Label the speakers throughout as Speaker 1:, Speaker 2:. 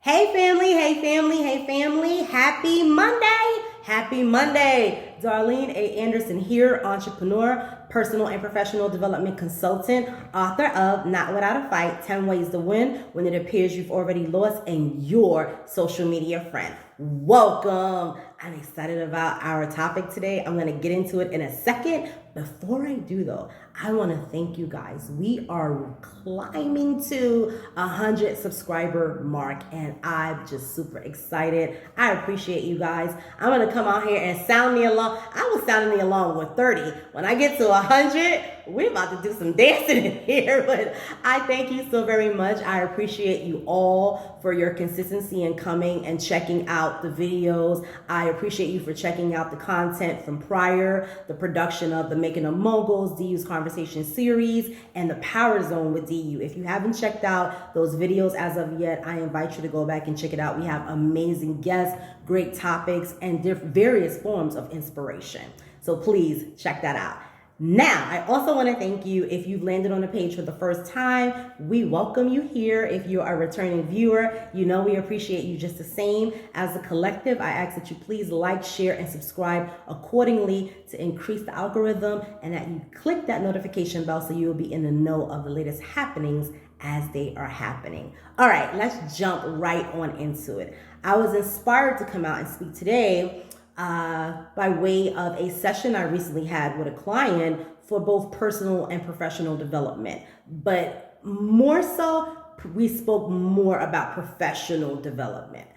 Speaker 1: Hey family, hey family, hey family. Happy Monday. Happy Monday. Darlene A. Anderson here, entrepreneur, personal and professional development consultant, author of Not Without a Fight, 10 Ways to Win When It Appears You've Already Lost, and your social media friend. Welcome. I'm excited about our topic today. I'm going to get into it in a second. Before I do though, I want to thank you guys. We are climbing to 100 subscriber mark and I'm just super excited. I appreciate you guys. I'm going to come out here and sound the alarm. I was sounding the alarm with 30. When I get to 100, we're about to do some dancing in here, but I thank you so very much. I appreciate you all for your consistency in coming and checking out the videos. I appreciate you for checking out the content from prior, the production of the Making of Moguls, DU's Conversation series, and the Power Zone with DU. If you haven't checked out those videos as of yet, I invite you to go back and check it out. We have amazing guests, great topics, and various forms of inspiration. So please check that out. Now, I also want to thank you if you've landed on the page for the first time. We welcome you here. If you're a returning viewer, you know we appreciate you just the same. As a collective, I ask that you please like, share, and subscribe accordingly to increase the algorithm, and that you click that notification bell so you'll be in the know of the latest happenings as they are happening. All right, let's jump right on into it. I was inspired to come out and speak today by way of a session I recently had with a client for both personal and professional development. But more so, we spoke more about professional development.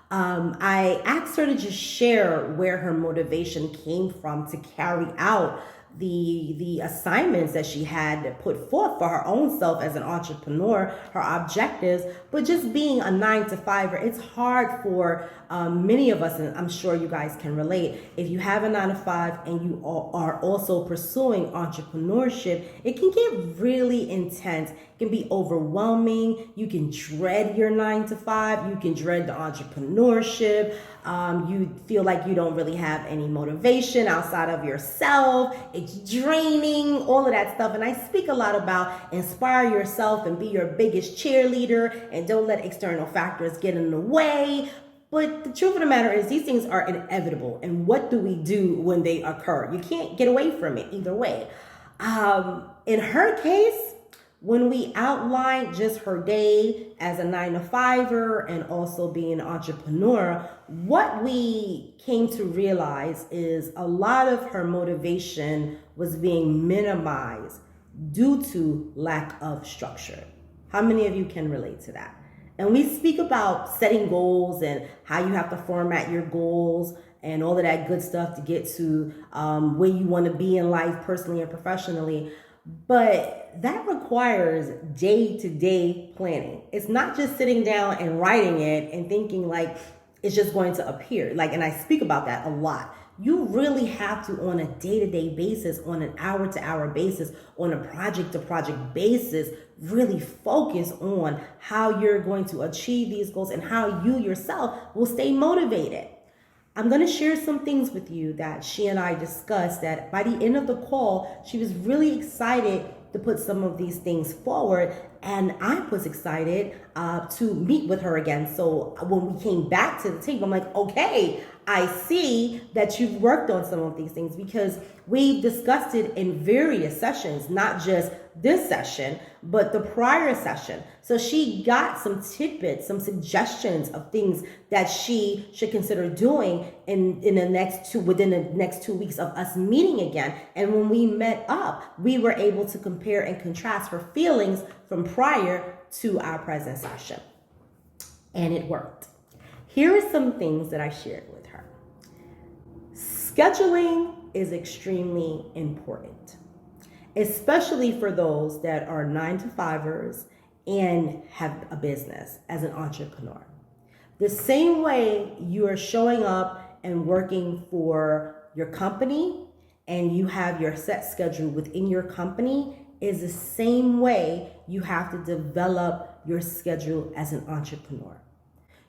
Speaker 1: I asked her to just share where her motivation came from to carry out the assignments that she had put forth for her own self as an entrepreneur, her objectives. But just being a 9-to-5er, it's hard for many of us, and I'm sure you guys can relate. If you have a 9-to-5 and you are also pursuing entrepreneurship, it can get really intense. It can be overwhelming. You can dread your 9-to-5. You can dread the entrepreneurship. You feel like you don't really have any motivation outside of yourself. It's draining, all of that stuff. And I speak a lot about inspire yourself and be your biggest cheerleader and don't let external factors get in the way. But the truth of the matter is these things are inevitable. And what do we do when they occur? You can't get away from it either way. In her case, when we outlined just her day as a 9-to-5er and also being an entrepreneur, what we came to realize is a lot of her motivation was being minimized due to lack of structure. How many of you can relate to that? And we speak about setting goals and how you have to format your goals and all of that good stuff to get to where you want to be in life, personally and professionally. But that requires day-to-day planning. It's not just sitting down and writing it and thinking like it's just going to appear. And I speak about that a lot. You really have to, on a day-to-day basis, on an hour-to-hour basis, on a project-to-project basis, really focus on how you're going to achieve these goals and how you yourself will stay motivated. I'm going to share some things with you that she and I discussed that by the end of the call, she was really excited to put some of these things forward. And I was excited to meet with her again. So when we came back to the table, I'm like, okay, I see that you've worked on some of these things because we discussed it in various sessions, not just this session, but the prior session. So she got some tidbits, some suggestions of things that she should consider doing within the next 2 weeks of us meeting again. And when we met up, we were able to compare and contrast her feelings from prior to our present session. And it worked. Here are some things that I shared with her. Scheduling is extremely important, especially for those that are 9-to-5ers and have a business as an entrepreneur. The same way you are showing up and working for your company and you have your set schedule within your company is the same way you have to develop your schedule as an entrepreneur.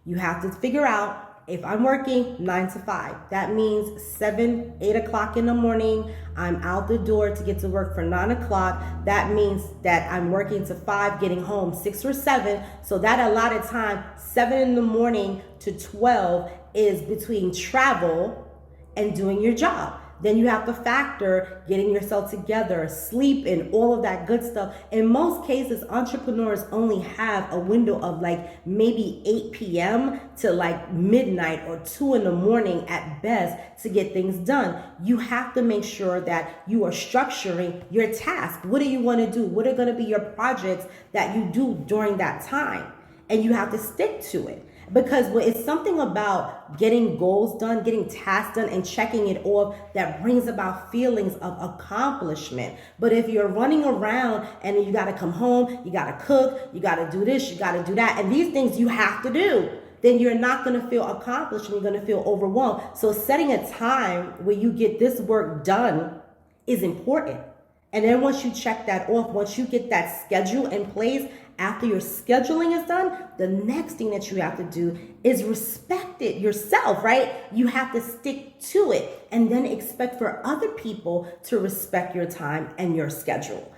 Speaker 1: You have to figure out if I'm working 9 to 5, that means 7, 8 o'clock in the morning, I'm out the door to get to work for 9 o'clock. That means that I'm working to 5, getting home 6 or 7. So that allotted time, 7 in the morning to 12, is between travel and doing your job. Then you have to factor getting yourself together, sleep, and all of that good stuff. In most cases, entrepreneurs only have a window of like maybe 8 p.m. to like midnight or 2 in the morning at best to get things done. You have to make sure that you are structuring your task. What do you want to do? What are going to be your projects that you do during that time? And you have to stick to it. Because it's something about getting goals done, getting tasks done, and checking it off that brings about feelings of accomplishment. But if you're running around and you got to come home, you got to cook, you got to do this, you got to do that, and these things you have to do, then you're not going to feel accomplished and you're going to feel overwhelmed. So setting a time where you get this work done is important. And then once you check that off, once you get that schedule in place, after your scheduling is done, the next thing that you have to do is respect it yourself, right? You have to stick to it and then expect for other people to respect your time and your schedule.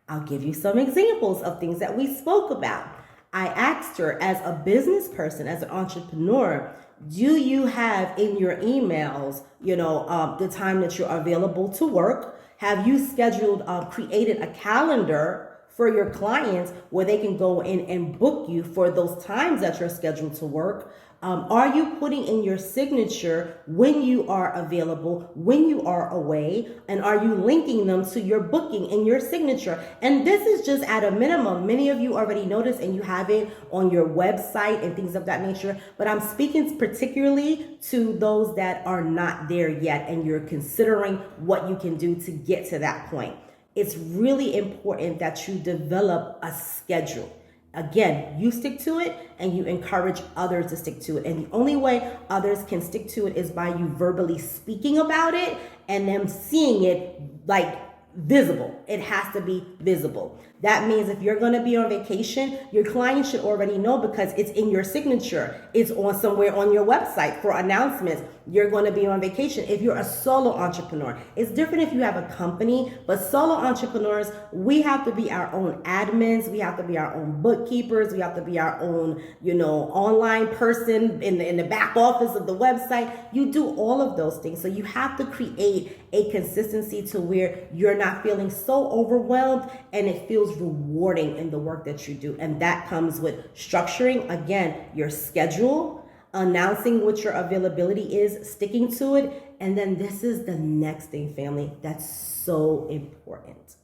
Speaker 1: I'll give you some examples of things that we spoke about. I asked her, as a business person, as an entrepreneur, do you have in your emails, the time that you're available to work? Have you scheduled, created a calendar for your clients where they can go in and book you for those times that you're scheduled to work? Are you putting in your signature when you are available, when you are away, and are you linking them to your booking in your signature? And this is just at a minimum. Many of you already noticed and you have it on your website and things of that nature, but I'm speaking particularly to those that are not there yet and you're considering what you can do to get to that point. It's really important that you develop a schedule. Again, you stick to it and you encourage others to stick to it. And the only way others can stick to it is by you verbally speaking about it and them seeing it like visible. It has to be visible. That means if you're going to be on vacation, your client should already know because it's in your signature. It's on somewhere on your website for announcements. You're going to be on vacation. If you're a solo entrepreneur, it's different if you have a company, but solo entrepreneurs, we have to be our own admins. We have to be our own bookkeepers. We have to be our own, online person in the back office of the website. You do all of those things. So you have to create a consistency to where you're not feeling so overwhelmed and it feels rewarding in the work that you do. And that comes with structuring, again, your schedule, announcing what your availability is, sticking to it. And then this is the next thing, family, that's so important.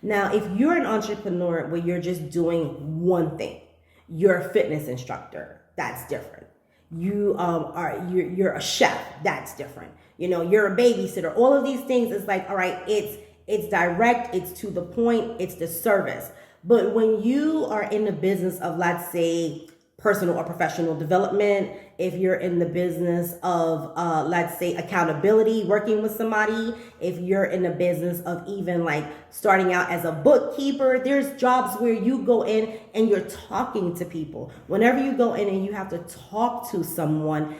Speaker 1: Now, if you're an entrepreneur where you're just doing one thing, you're a fitness instructor, that's different. You're a chef, that's different. You're a babysitter. All of these things is like, all right, it's direct, it's to the point, it's the service. But when you are in the business of, let's say, personal or professional development, if you're in the business of, let's say, accountability, working with somebody, if you're in the business of even like starting out as a bookkeeper, there's jobs where you go in and you're talking to people. Whenever you go in and you have to talk to someone,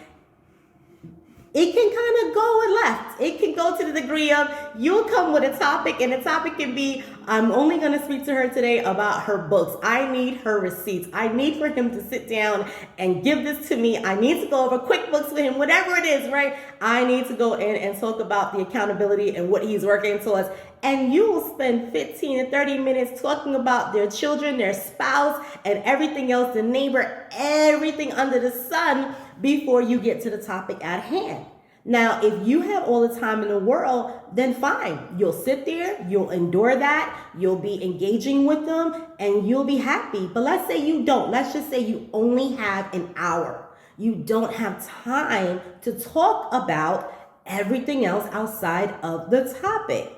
Speaker 1: it can kind of go left. It can go to the degree of you'll come with a topic and the topic can be, I'm only going to speak to her today about her books. I need her receipts. I need for him to sit down and give this to me. I need to go over QuickBooks with him, whatever it is, right? I need to go in and talk about the accountability and what he's working towards. And you will spend 15 to 30 minutes talking about their children, their spouse, and everything else, the neighbor, everything under the sun before you get to the topic at hand. Now, if you have all the time in the world, then fine. You'll sit there, you'll endure that, you'll be engaging with them, and you'll be happy. But let's say you don't. Let's just say you only have an hour. You don't have time to talk about everything else outside of the topic.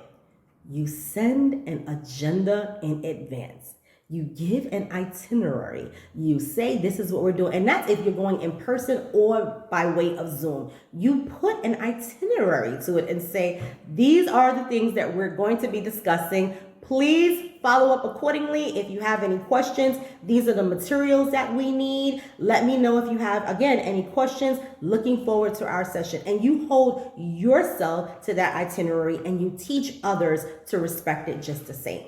Speaker 1: You send an agenda in advance. You give an itinerary. You say, this is what we're doing. And that's if you're going in person or by way of Zoom. You put an itinerary to it and say, these are the things that we're going to be discussing. Please follow up accordingly. If you have any questions, these are the materials that we need. Let me know if you have, again, any questions. Looking forward to our session. And you hold yourself to that itinerary and you teach others to respect it just the same.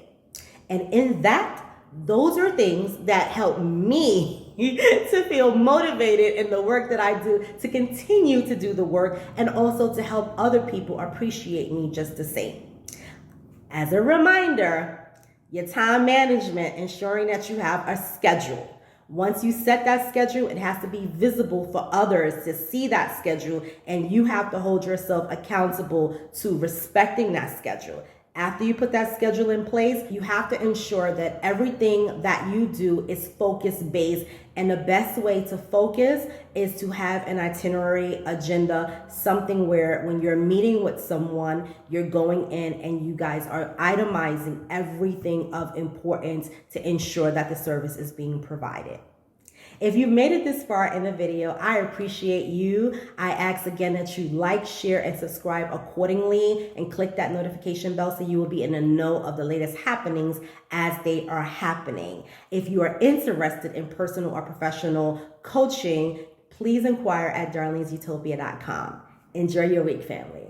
Speaker 1: And in that, those are things that help me to feel motivated in the work that I do, to continue to do the work, and also to help other people appreciate me just the same. As a reminder, your time management, ensuring that you have a schedule. Once you set that schedule, it has to be visible for others to see that schedule, and you have to hold yourself accountable to respecting that schedule. After you put that schedule in place, you have to ensure that everything that you do is focus-based. And the best way to focus is to have an itinerary, agenda, something where when you're meeting with someone, you're going in and you guys are itemizing everything of importance to ensure that the service is being provided. If you've made it this far in the video, I appreciate you. I ask again that you like, share, and subscribe accordingly, and click that notification bell so you will be in the know of the latest happenings as they are happening. If you are interested in personal or professional coaching, please inquire at darlenesutopia.com. Enjoy your week, family.